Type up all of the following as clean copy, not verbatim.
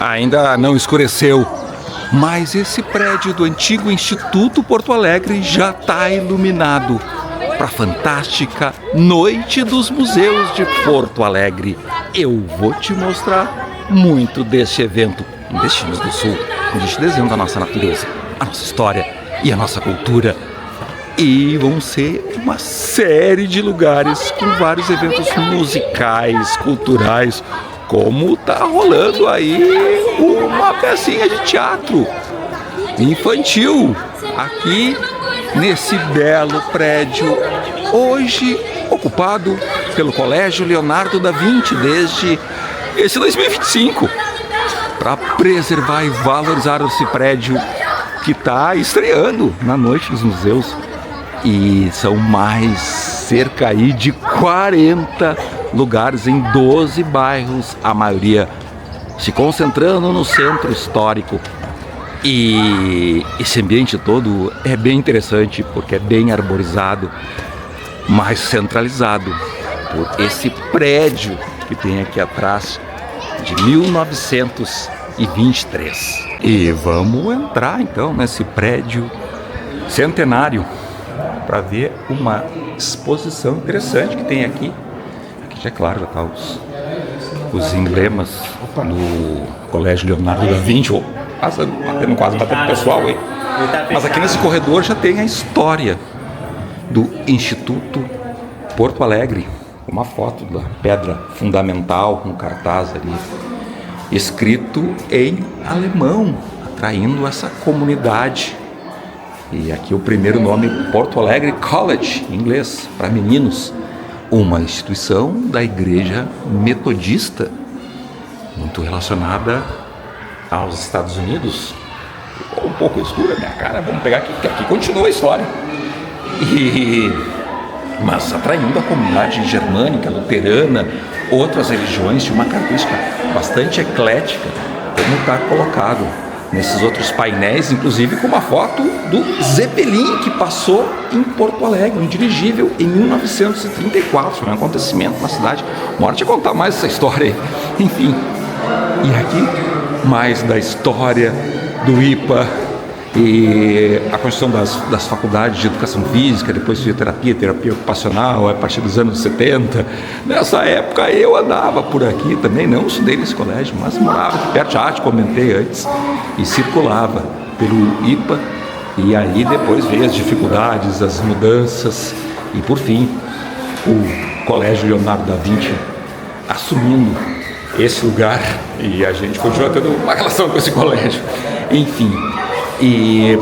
Ainda não escureceu, mas esse prédio do antigo Instituto Porto Alegre já está iluminado para a fantástica Noite dos Museus de Porto Alegre. Eu vou te mostrar muito deste evento em Destinos do Sul, onde a gente desenha a nossa natureza, a nossa história e a nossa cultura. E vão ser uma série de lugares com vários eventos musicais, culturais, como tá rolando aí uma pecinha de teatro infantil aqui nesse belo prédio, hoje ocupado pelo Colégio Leonardo da Vinci desde esse 2025, para preservar e valorizar esse prédio que está estreando na Noite dos Museus. E são mais cerca aí de 40 lugares em 12 bairros, a maioria se concentrando no centro histórico. E esse ambiente todo é bem interessante porque é bem arborizado, mais centralizado por esse prédio que tem aqui atrás de 1923. E vamos entrar então nesse prédio centenário para ver uma exposição interessante que tem aqui. Aqui já é claro, já tá os emblemas do Colégio Leonardo da Vinci, quase batendo pessoal aí. Mas aqui nesse corredor já tem a história do Instituto Porto Alegre, uma foto da pedra fundamental, um cartaz ali, escrito em alemão, atraindo essa comunidade. E aqui o primeiro nome, Porto Alegre College, em inglês, para meninos. Uma instituição da Igreja Metodista, muito relacionada aos Estados Unidos. Ficou um pouco escura a minha cara, vamos pegar aqui, que aqui continua a história. Mas atraindo a comunidade germânica, luterana, outras religiões, de uma característica bastante eclética, como está colocado nesses outros painéis, inclusive com uma foto do Zeppelin que passou em Porto Alegre, um dirigível em 1934, foi um acontecimento na cidade. Uma hora de contar mais essa história aí. Enfim, e aqui mais da história do IPA e a construção das faculdades de educação física, depois fisioterapia, terapia ocupacional, a partir dos anos 70. Nessa época eu andava por aqui também, não estudei nesse colégio, mas morava aqui perto, já te comentei antes, e circulava pelo IPA, e aí depois veio as dificuldades, as mudanças, e por fim o Colégio Leonardo da Vinci assumindo esse lugar, e a gente continua tendo uma relação com esse colégio, enfim.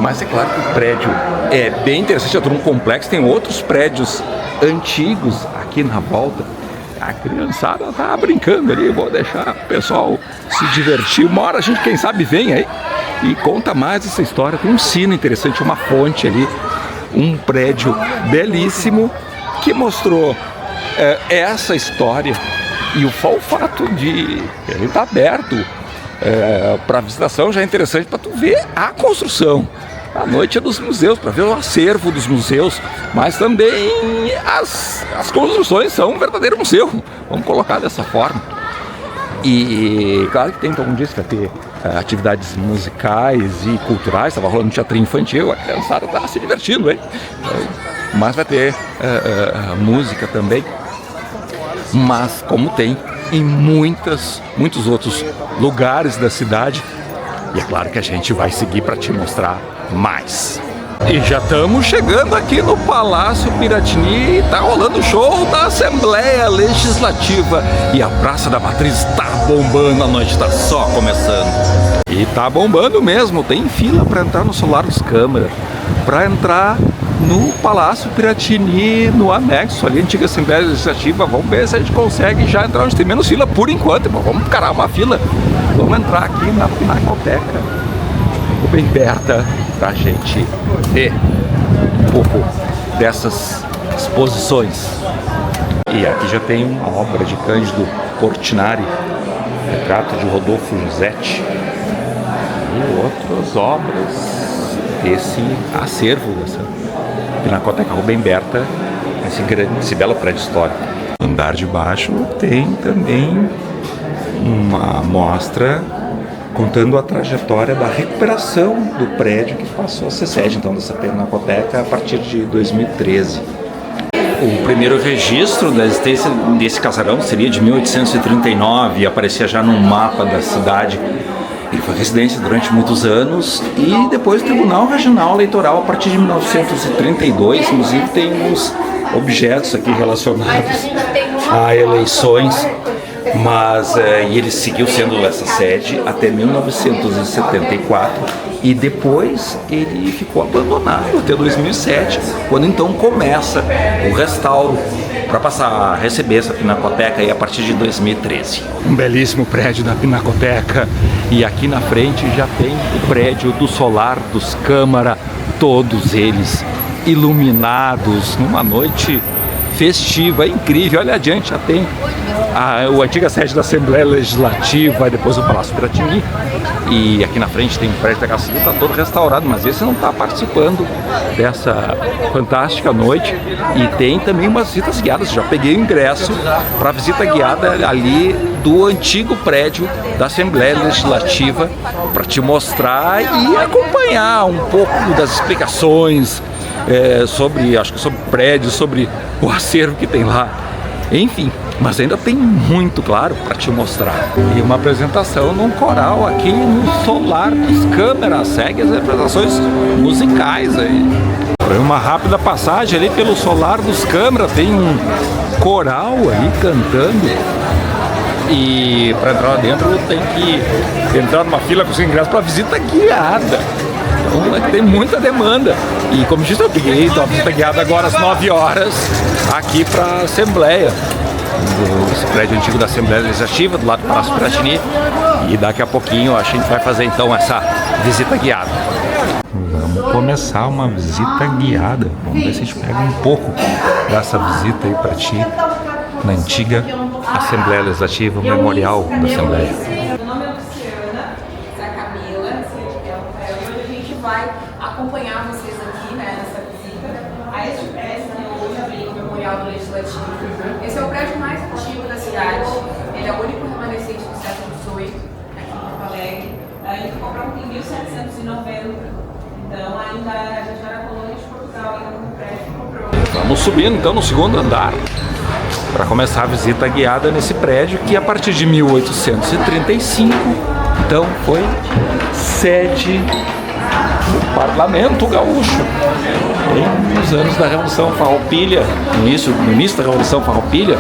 Mas é claro que o prédio é bem interessante, é todo um complexo, tem outros prédios antigos aqui na volta. A criançada tá brincando ali, vou deixar o pessoal se divertir. Uma hora a gente, quem sabe, vem aí e conta mais essa história. Tem um sino interessante, uma fonte ali, um prédio belíssimo que mostrou essa história. E o fato de ele estar aberto para visitação já é interessante para tu ver a construção. A Noite dos Museus, para ver o acervo dos museus, mas também as construções são um verdadeiro museu, vamos colocar dessa forma. E claro que tem, como disse, vai ter atividades musicais e culturais, estava rolando teatro infantil, a criançada está se divertindo, hein? Mas vai ter música também, mas como tem em muitos outros lugares da cidade. E é claro que a gente vai seguir para te mostrar mais. E já estamos chegando aqui no Palácio Piratini, tá rolando o show da Assembleia Legislativa e a Praça da Matriz tá bombando, a noite tá só começando. E tá bombando mesmo, tem fila para entrar no Solar dos Câmara, para entrar no Palácio Piratini, no anexo ali, antiga Assembleia Legislativa. Vamos ver se a gente consegue já entrar onde tem menos fila por enquanto, irmão. Vamos encarar uma fila, vamos entrar aqui na Pinacoteca Rubem Berta pra gente ver um pouco dessas exposições. E aqui já tem uma obra de Cândido Portinari, retrato de Rodolfo Lusetti, e outras obras desse acervo dessa Pinacoteca Rubem Berta, esse belo prédio histórico. No andar de baixo tem também uma mostra contando a trajetória da recuperação do prédio que passou a ser sede, então, dessa Pinacoteca a partir de 2013. O primeiro registro da existência desse casarão seria de 1839 e aparecia já num mapa da cidade. Ele foi residência durante muitos anos e depois o Tribunal Regional Eleitoral a partir de 1932, inclusive tem uns objetos aqui relacionados a eleições, mas e ele seguiu sendo essa sede até 1974 e depois ele ficou abandonado até 2007, quando então começa o restauro para passar a receber essa Pinacoteca aí a partir de 2013. Um belíssimo prédio da Pinacoteca e aqui na frente já tem o prédio do Solar dos Câmara, todos eles iluminados numa noite festiva, incrível. Olha adiante, já tem a antiga sede da Assembleia Legislativa, depois o Palácio Piratini, e aqui na frente tem o prédio da Casa Civil, está todo restaurado, mas esse não está participando dessa fantástica noite. E tem também umas visitas guiadas, já peguei o ingresso para visita guiada ali do antigo prédio da Assembleia Legislativa, para te mostrar e acompanhar um pouco das explicações sobre o prédio, sobre o acervo que tem lá, enfim, mas ainda tem muito, claro, para te mostrar. E uma apresentação num coral aqui no Solar dos Câmara, segue as apresentações musicais aí. Foi uma rápida passagem ali pelo Solar dos Câmara, tem um coral aí cantando. E para entrar lá dentro tem que entrar numa fila com os ingressos para visita guiada. Então tem muita demanda. E como disse, eu peguei a visita guiada agora às 9 horas aqui para a Assembleia. Esse prédio antigo da Assembleia Legislativa, do lado do Palácio Piratini. E daqui a pouquinho a gente vai fazer então essa visita guiada. Vamos começar uma visita guiada. Vamos ver se a gente pega um pouco dessa visita aí para ti, na antiga Assembleia Legislativa, o memorial da Assembleia. Meu nome é Luciana, essa é a Camila, hoje a gente vai acompanhar vocês aqui, né, nessa visita a este prédio que hoje abriu o Memorial do Legislativo. Esse é o prédio mais antigo da cidade, ele é o único remanescente do século XVIII, aqui em Porto Alegre. Ele foi comprado em 1790, então ainda a gente era colônia de Portugal, ainda no prédio que comprou. Vamos subindo então no segundo andar para começar a visita guiada nesse prédio que a partir de 1835 então foi sede do Parlamento Gaúcho nos anos da Revolução Farroupilha, no início da Revolução Farroupilha,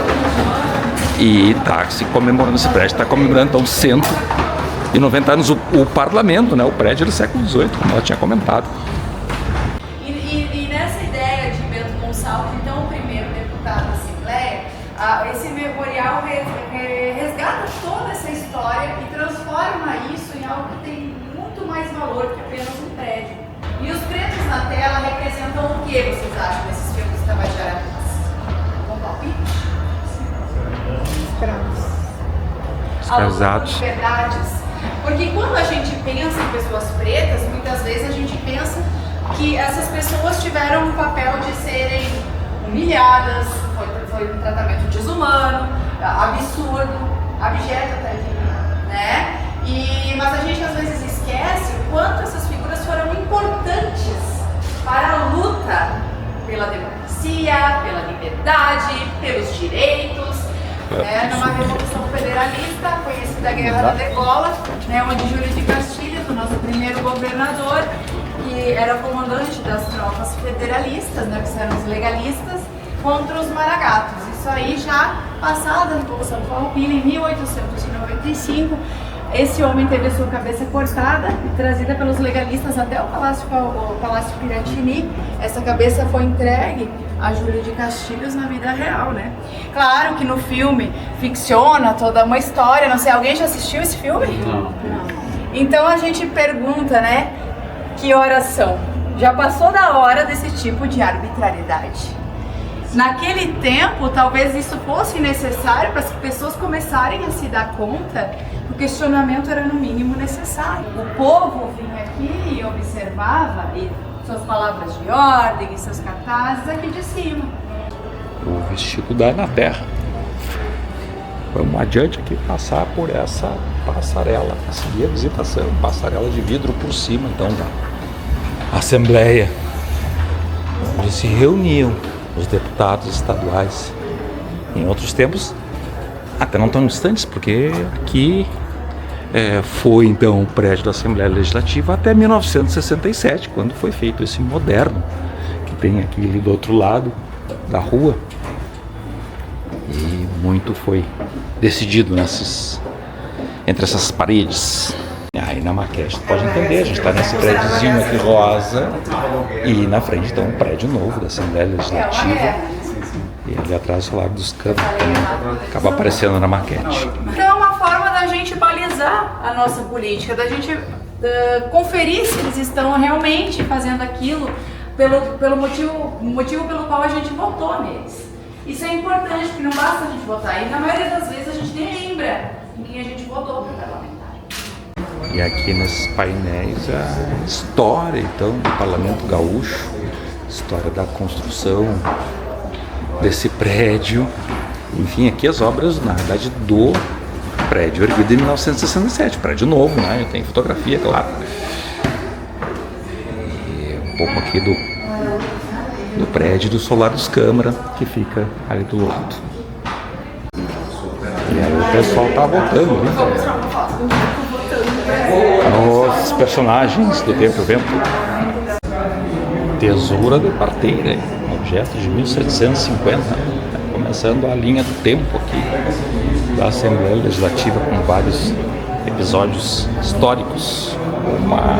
e está se comemorando esse prédio, está comemorando então 190 anos o parlamento, né? O prédio é do século XVIII, como ela tinha comentado. E nessa ideia de Bento Gonçalves, então o primeiro deputado da Assembleia, esse memorial resgata toda essa história e transforma isso em algo que tem muito mais valor que apenas um prédio. E os pretos na tela representam o que vocês acham desses filmes tabajaranas? Com palpite? Escravizados. Verdades. Porque quando a gente pensa em pessoas pretas, muitas vezes a gente pensa que essas pessoas tiveram um papel de serem humilhadas, foi um tratamento desumano, absurdo, abjeto até diria, né? Mas a gente às vezes esquece o quanto essas figuras foram importantes para a luta pela democracia, pela liberdade, pelos direitos. Numa Revolução Federalista, conhecida a Guerra da Degola, onde Júlio de Castilhos, o nosso primeiro governador, que era comandante das tropas federalistas, que eram os legalistas, contra os maragatos. Isso aí já passada a Revolução Farroupilha, em 1895, esse homem teve a sua cabeça cortada e trazida pelos legalistas até o Palácio Piratini. Essa cabeça foi entregue a Júlio de Castilhos na vida real, né? Claro que no filme ficciona toda uma história, não sei, alguém já assistiu esse filme? Não. Então a gente pergunta, né, que horas são? Já passou da hora desse tipo de arbitrariedade. Naquele tempo, talvez isso fosse necessário para as pessoas começarem a se dar conta que o questionamento era no mínimo necessário. O povo vinha aqui e observava e suas palavras de ordem e seus cartazes aqui de cima. O vestido dá na terra. Vamos adiante aqui, passar por essa passarela, seguir a visitação, passarela de vidro por cima, então, da Assembleia, onde se reuniam os deputados estaduais. Em outros tempos, até não tão distantes, porque aqui foi então o prédio da Assembleia Legislativa até 1967, quando foi feito esse moderno, que tem aqui ali do outro lado da rua. E muito foi decidido entre essas paredes. Aí na maquete, tu pode entender, a gente está nesse prédiozinho aqui rosa e na frente então um prédio novo da Assembleia Legislativa e ali atrás o Largo dos Campos, acaba aparecendo na maquete. Então é uma forma da gente balizar a nossa política, da gente conferir se eles estão realmente fazendo aquilo pelo motivo pelo qual a gente votou neles. Isso é importante, porque não basta a gente votar, e na maioria das vezes a gente nem lembra em quem a gente votou para o parlamentar. E aqui nesses painéis a história então do Parlamento Gaúcho, história da construção desse prédio, enfim, aqui as obras na verdade do prédio erguido em 1967, prédio novo, né? Tem fotografia, claro. E um pouco aqui do prédio do Solar dos Câmara, que fica ali do lado. E aí o pessoal tá voltando, né? Os personagens do Tempo e Vento. Tesoura de parteira, objeto de 1750. Começando a linha do tempo aqui da Assembleia Legislativa, com vários episódios históricos. Uma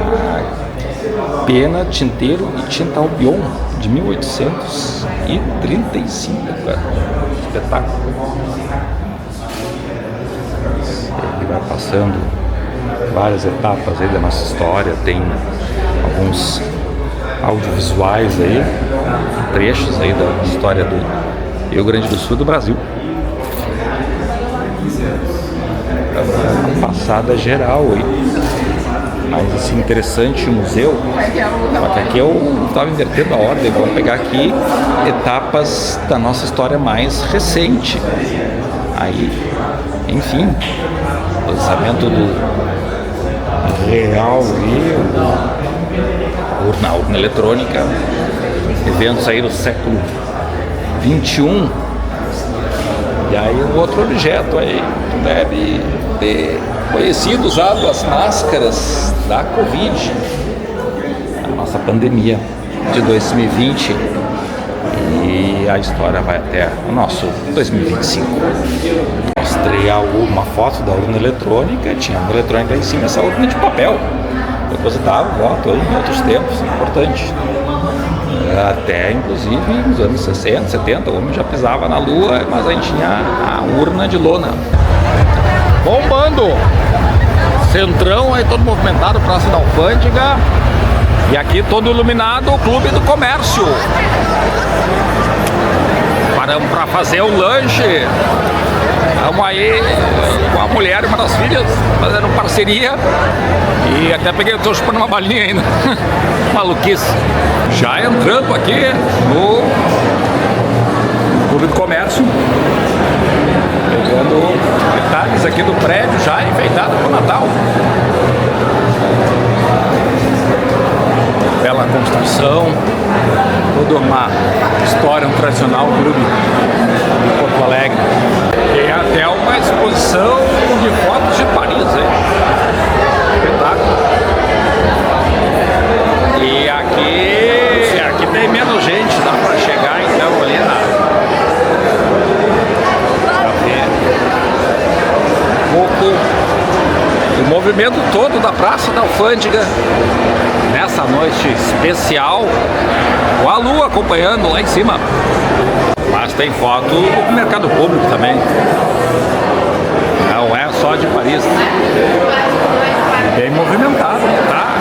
pena, tinteiro e tinta albion de 1835, cara. Espetáculo. Ele vai passando várias etapas aí da nossa história, tem alguns audiovisuais aí, trechos aí da história do Rio Grande do Sul e do Brasil. Uma passada geral aí. Mas assim, interessante o museu, só que aqui eu estava invertendo a ordem, vamos pegar aqui etapas da nossa história mais recente. Aí, enfim, o lançamento do Real Rio, urna eletrônica, eventos aí do século XXI. E aí um outro objeto aí deve ter conhecido, usado as máscaras da Covid, a nossa pandemia de 2020, e a história vai até o nosso 2025. Mostrei uma foto da urna eletrônica, tinha uma eletrônica lá em cima, essa urna de papel, depositava o voto aí em outros tempos, importante. Até inclusive nos anos 60, 70, o homem já pisava na lua, mas a gente tinha a urna de lona. Bombando! Centrão aí todo movimentado, Praça da Alfândega. E aqui todo iluminado, o Clube do Comércio. Paramos para fazer um lanche. Estamos aí com a mulher e uma das filhas fazendo parceria. E até peguei, estou chupando uma balinha ainda. Maluquice. Já entrando aqui no Clube do Comércio. Pegando detalhes aqui do prédio já enfeitado para o Natal. Bela construção, toda uma história, um tradicional clube de Porto Alegre. Tem até uma exposição de fotos de Paris, hein? Espetáculo. E aqui tem menos gente, dá para chegar então ali o movimento todo da Praça da Alfândega nessa noite especial, com a lua acompanhando lá em cima. Mas tem foto do mercado público também, não é só de Paris. Bem movimentado, tá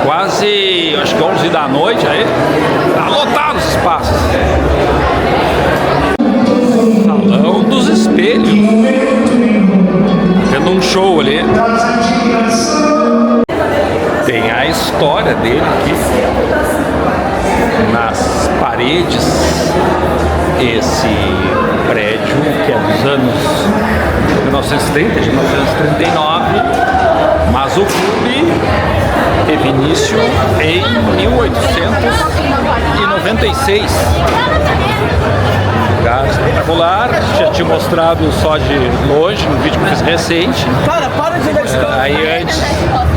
quase, acho que 11 da noite aí, tá lotado os espaços. Salão dos Espelhos, tendo um show ali. Tem a história dele aqui nas paredes esse prédio que é dos anos 1930, de 1939, mas o clube teve início em 1896. Um lugar espetacular, já tinha mostrado só de longe no vídeo que eu fiz recente. Aí antes,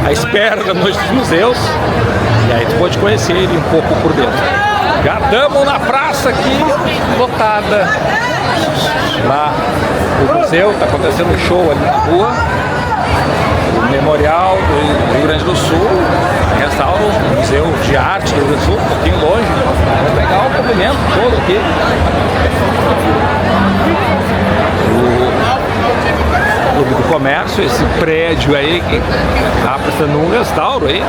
à espera da Noite dos Museus, e aí tu pode conhecer ele um pouco por dentro. Já estamos na praça aqui, lotada. Lá o museu, está acontecendo um show ali na rua. O Memorial do Rio Grande do Sul restaura o Museu de Arte do Rio Grande do Sul, um pouquinho longe. Vou pegar o movimento todo aqui. O Clube do Comércio, esse prédio aí que está prestando um restauro aí.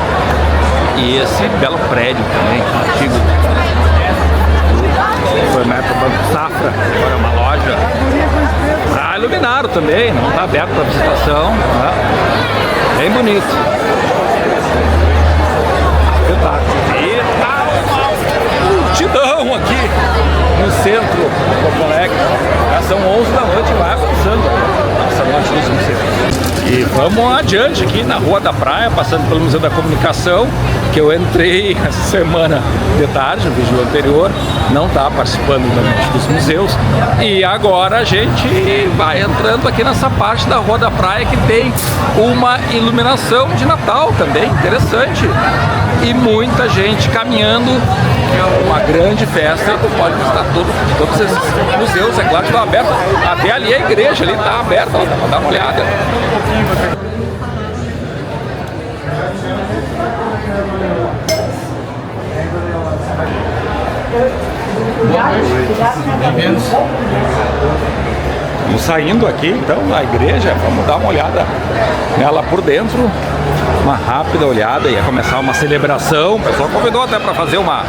E esse belo prédio também, antigo. Foi na época do Banco Safra, agora é uma loja. Tá iluminado também, não está aberto para visitação. Né? Bem bonito. E tá uma multidão aqui no centro de Porto Alegre. Já são 11 da noite e vai avançando essa noite dos museus. E vamos adiante aqui na Rua da Praia, passando pelo Museu da Comunicação, que eu entrei essa semana de tarde, no vídeo anterior, não está participando da Noite dos Museus. E agora a gente vai entrando aqui nessa parte da Rua da Praia que tem uma iluminação de Natal também, interessante. E muita gente caminhando, é uma grande festa. Tu pode visitar todos esses museus, é claro que estão abertos. Até ali a igreja ali está aberta, dá para dar uma olhada. Estamos saindo aqui então da igreja, vamos dar uma olhada nela por dentro, uma rápida olhada. Ia começar uma celebração, o pessoal convidou até para fazer uma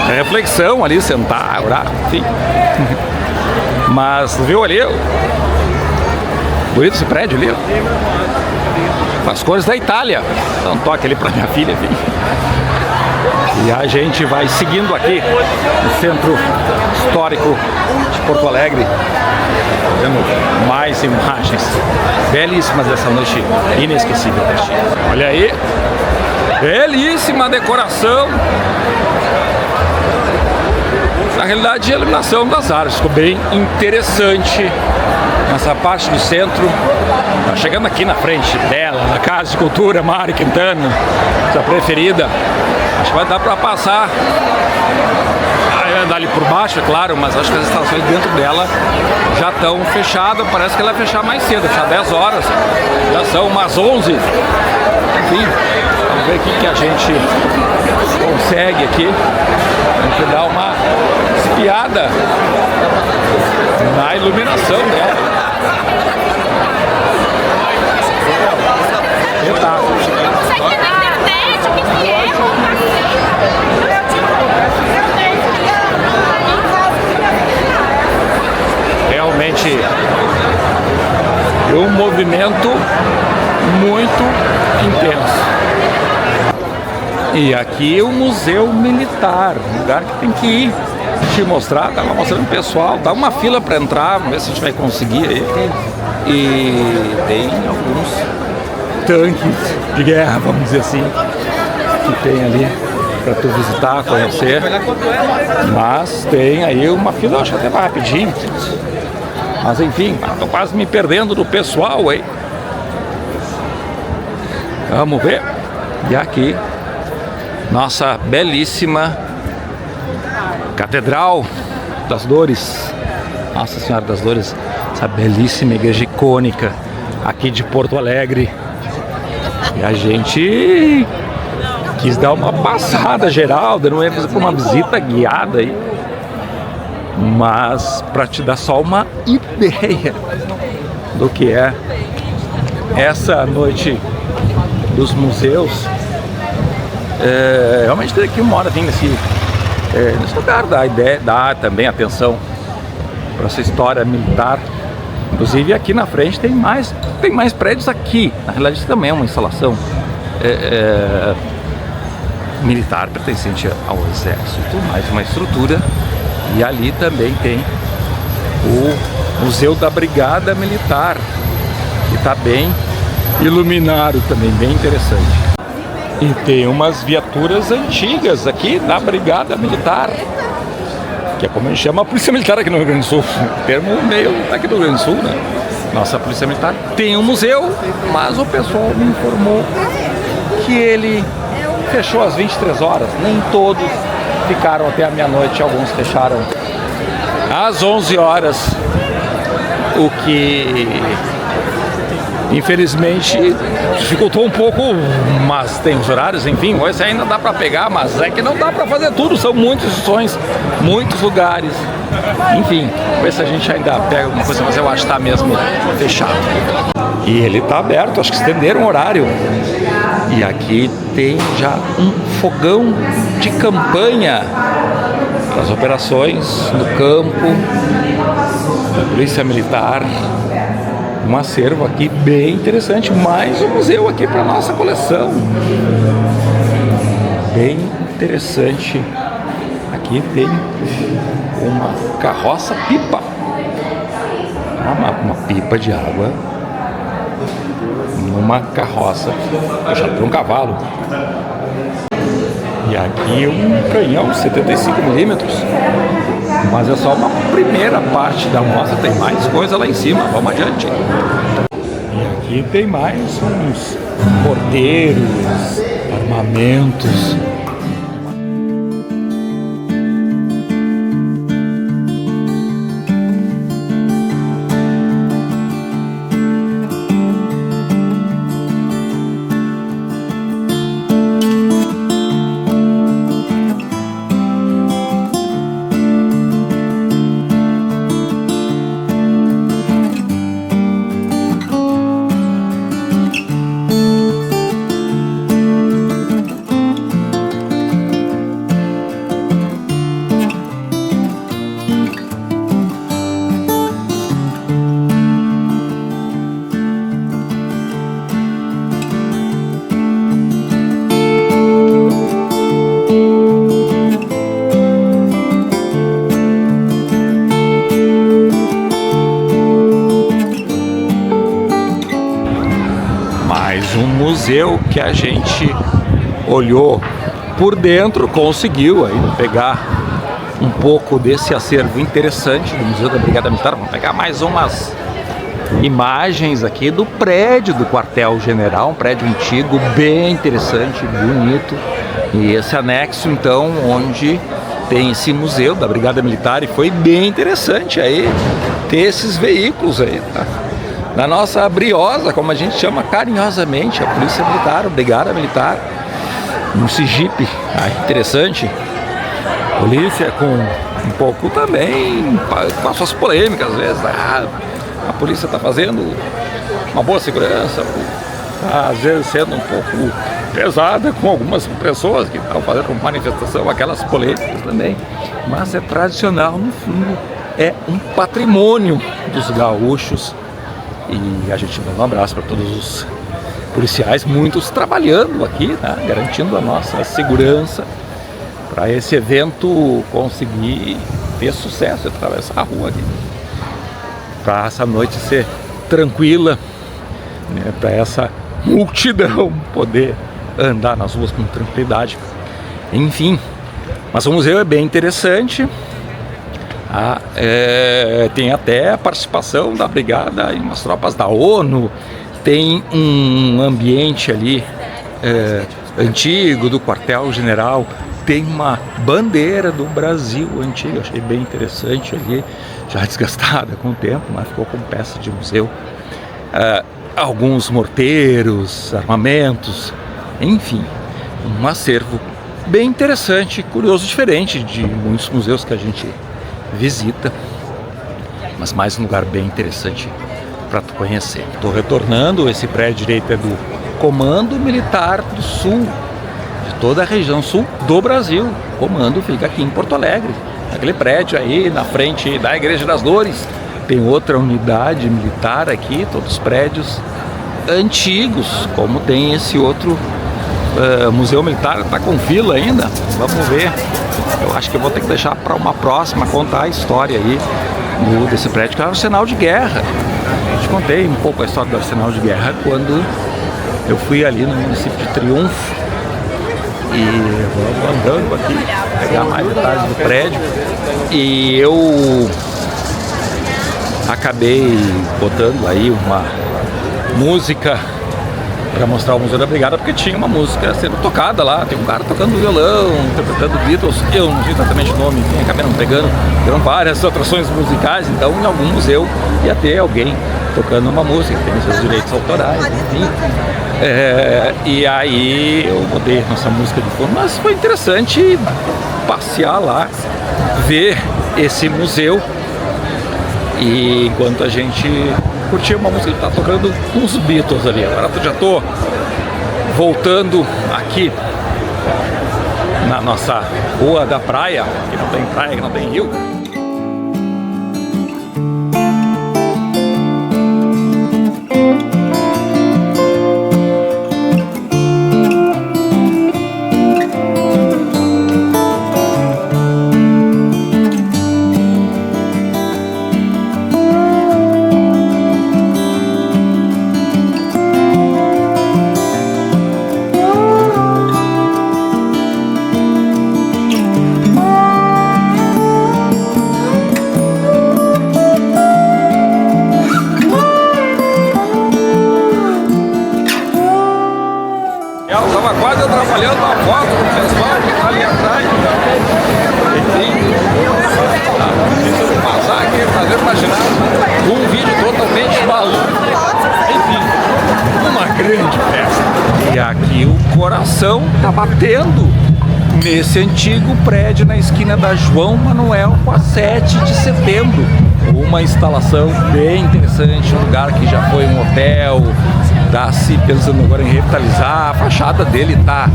reflexão ali, sentar, orar, enfim. Mas viu ali, bonito esse prédio ali, com as cores da Itália. Dá um toque ali para minha filha, enfim. E a gente vai seguindo aqui no centro histórico de Porto Alegre, vendo mais imagens belíssimas dessa noite inesquecível. Olha aí, belíssima decoração. Na realidade, a iluminação das árvores ficou bem interessante nessa parte do centro. Tá chegando aqui na frente dela, na Casa de Cultura Mário Quintana, sua preferida. Acho que vai dar para passar, andar ali por baixo, é claro, mas acho que as estações dentro dela já estão fechadas. Parece que ela vai fechar mais cedo, fechar 10 horas, já são umas 11. Enfim, vamos ver o que a gente consegue aqui. A gente dar uma espiada na iluminação dela. Realmente um movimento muito intenso. E aqui o Museu Militar, um lugar que tem que ir. Te mostrar, tava mostrando o pessoal, tá uma fila para entrar, vamos ver se a gente vai conseguir aí. E tem alguns tanques de guerra, vamos dizer assim, que tem ali para tu visitar, conhecer. Mas tem aí uma fila, acho que até vai rapidinho. Mas enfim, tô quase me perdendo do pessoal aí. Vamos ver. E aqui, nossa belíssima Catedral das Dores, Nossa Senhora das Dores, essa belíssima igreja icônica aqui de Porto Alegre. E a gente quis dar uma passada geral, não ia fazer uma visita guiada aí, mas para te dar só uma ideia do que é essa noite dos museus. Realmente tem aqui uma hora vindo nesse lugar, dá também atenção para essa história militar. Inclusive aqui na frente tem mais prédios aqui. Na realidade isso também é uma instalação militar pertencente ao exército, mais uma estrutura E ali também tem o Museu da Brigada Militar, que está bem iluminado também, bem interessante. E tem umas viaturas antigas aqui da Brigada Militar, que é como a gente chama a Polícia Militar aqui no Rio Grande do Sul. Termo meio aqui do Rio Grande do Sul, né? Nossa Polícia Militar tem um museu, mas o pessoal me informou que ele fechou às 23 horas. Nem todos ficaram até a meia-noite, alguns fecharam às 11 horas, o que infelizmente dificultou um pouco, mas tem os horários, enfim, esse ainda dá para pegar, mas é que não dá para fazer tudo, são muitas instituições, muitos lugares, enfim, ver se a gente ainda pega alguma coisa, mas eu acho que está mesmo fechado. E ele está aberto, acho que estenderam o horário. E aqui tem já um fogão de campanha para as operações no campo, da Polícia Militar. Um acervo aqui bem interessante, mais um museu aqui para nossa coleção. Bem interessante. Aqui tem uma carroça-pipa, uma pipa de água numa carroça puxada por um cavalo. E aqui um canhão 75mm, mas é só uma primeira parte da mostra, tem mais coisa lá em cima, vamos adiante. E aqui tem mais uns morteiros, armamentos. Um museu que a gente olhou por dentro, conseguiu ainda pegar um pouco desse acervo interessante do Museu da Brigada Militar. Vamos pegar mais umas imagens aqui do prédio do quartel-general, um prédio antigo, bem interessante, bonito. E esse anexo, então, onde tem esse museu da Brigada Militar, e foi bem interessante aí ter esses veículos aí, tá? Na nossa briosa, como a gente chama carinhosamente, a Polícia Militar, a Brigada Militar, um Jeep, interessante. Polícia com um pouco também, com as suas polêmicas, às vezes, a polícia está fazendo uma boa segurança, às vezes sendo um pouco pesada com algumas pessoas que estão fazendo manifestação, aquelas polêmicas também, mas é tradicional, no fundo, é um patrimônio dos gaúchos. E a gente manda um abraço para todos os policiais, muitos trabalhando aqui, né, garantindo a nossa segurança para esse evento conseguir ter sucesso, atravessar a rua aqui, para essa noite ser tranquila, né, para essa multidão poder andar nas ruas com tranquilidade. Enfim, mas o museu é bem interessante. Tem até a participação da brigada e umas tropas da ONU, tem um ambiente ali antigo do quartel-general, tem uma bandeira do Brasil antiga, achei bem interessante ali, já desgastada com o tempo, mas ficou como peça de museu. Alguns morteiros, armamentos, enfim, um acervo bem interessante, curioso, diferente de muitos museus que a gente visita, mas mais um lugar bem interessante para tu conhecer. Estou retornando, esse prédio direito é do Comando Militar do Sul, de toda a região sul do Brasil. O comando fica aqui em Porto Alegre, aquele prédio aí na frente da Igreja das Dores. Tem outra unidade militar aqui, todos os prédios antigos, como tem esse outro Museu Militar, está com fila ainda, vamos ver. eu acho que eu vou ter que deixar para uma próxima contar a história aí desse prédio, que era o Arsenal de Guerra. Eu te contei um pouco a história do Arsenal de Guerra quando eu fui ali no município de Triunfo. E vou andando aqui, pegar mais detalhes do prédio. E eu acabei botando aí uma música para mostrar o Museu da Brigada, porque tinha uma música sendo tocada lá, tem um cara tocando violão, interpretando Beatles, eu não sei exatamente o nome, enfim, acabei não pegando, eram várias atrações musicais, então em algum museu ia ter alguém tocando uma música, tem seus direitos autorais, enfim. E aí eu botei nossa música de fundo, mas foi interessante passear lá, ver esse museu, e enquanto a gente curtia uma música, ele tá tocando uns Beatles ali. Agora eu já tô voltando aqui na nossa rua da praia, que não tem praia, que não tem rio. Quase atrapalhando a foto do pessoal que está ali atrás. Enfim, preciso passar aqui, fazer imaginar um vídeo totalmente maluco. Enfim, uma grande festa. E aqui o coração está batendo nesse antigo prédio na esquina da João Manuel com a 7 de setembro. Uma instalação bem interessante, um lugar que já foi um hotel. Está-se pensando agora em revitalizar, a fachada dele está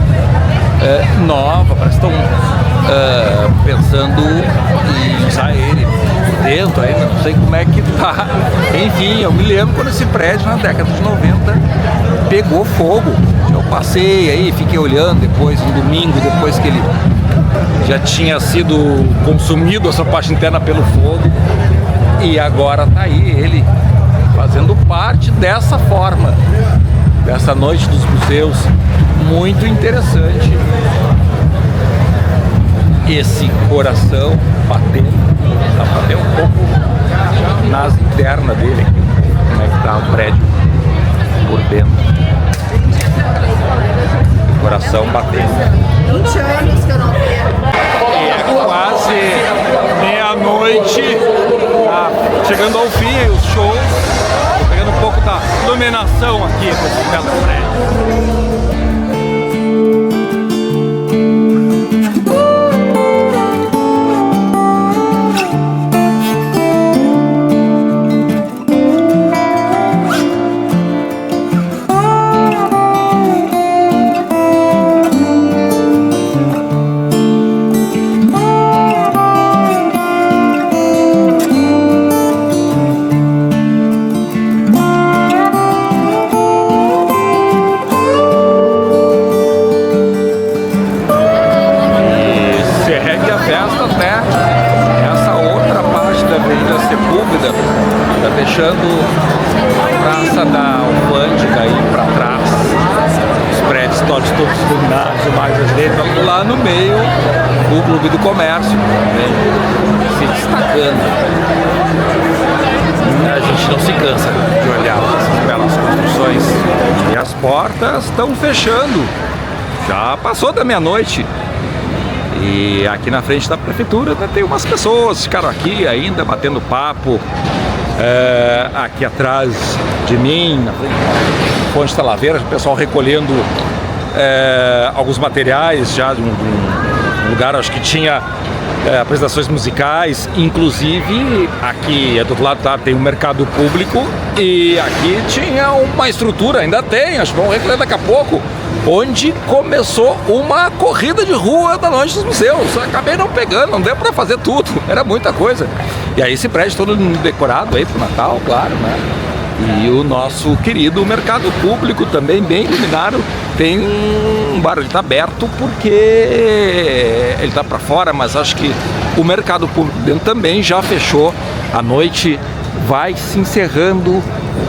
nova, parece que estão pensando em usar ele dentro ainda, não sei como é que tá. Enfim, eu me lembro quando esse prédio na década de 90 pegou fogo. Eu passei aí, fiquei olhando depois, um domingo, depois que ele já tinha sido consumido essa parte interna pelo fogo, e agora tá aí ele fazendo parte dessa forma, dessa noite dos museus, muito interessante. Esse coração batendo, tá batendo um pouco nas internas dele aqui, como é que tá o prédio por dentro. O coração batendo. 20 anos que eu não vejo. E é quase meia-noite, tá chegando ao fim aí os shows. Tô pegando um pouco da iluminação aqui desse belo prédio. Tá fechando a Praça da Alfândega aí pra trás, os prédios todos iluminados, mais à direita, lá no meio o Clube do Comércio, né, se destacando. A gente não se cansa de olhar essas belas construções, e as portas estão fechando, já passou da meia-noite. E aqui na frente da prefeitura tem umas pessoas, ficaram aqui ainda batendo papo. Aqui atrás de mim, na frente da Fonte Talavera, o pessoal recolhendo alguns materiais já de um lugar, acho que tinha apresentações musicais, inclusive aqui do outro lado tem um mercado público, e aqui tinha uma estrutura, ainda tem, acho que vamos recolher daqui a pouco, onde começou uma corrida de rua da Noite dos Museus. Acabei não pegando, não deu para fazer tudo, era muita coisa. E aí esse prédio todo decorado aí pro Natal, claro, né? E o nosso querido mercado público também, bem iluminado, tem um bar, ele está aberto porque ele está para fora, mas acho que o mercado público dentro também já fechou. A noite vai se encerrando,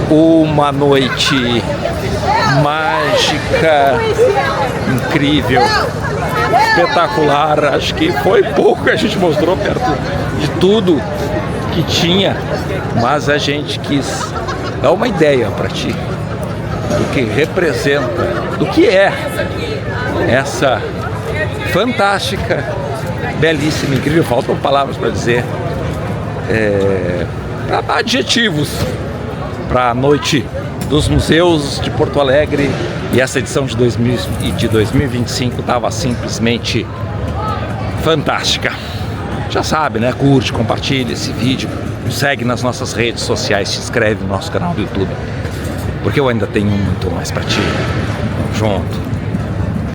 uma noite mágica, incrível, espetacular. Acho que foi pouco que a gente mostrou perto de tudo que tinha, mas a gente quis dar uma ideia para ti do que representa, do que é essa fantástica, belíssima, incrível, faltam palavras para dizer, adjetivos para a noite dos museus de Porto Alegre. E essa edição de 2025 estava simplesmente fantástica. Já sabe, né? Curte, compartilha esse vídeo, nos segue nas nossas redes sociais, se inscreve no nosso canal do YouTube, porque eu ainda tenho muito mais para ti. Tamo junto.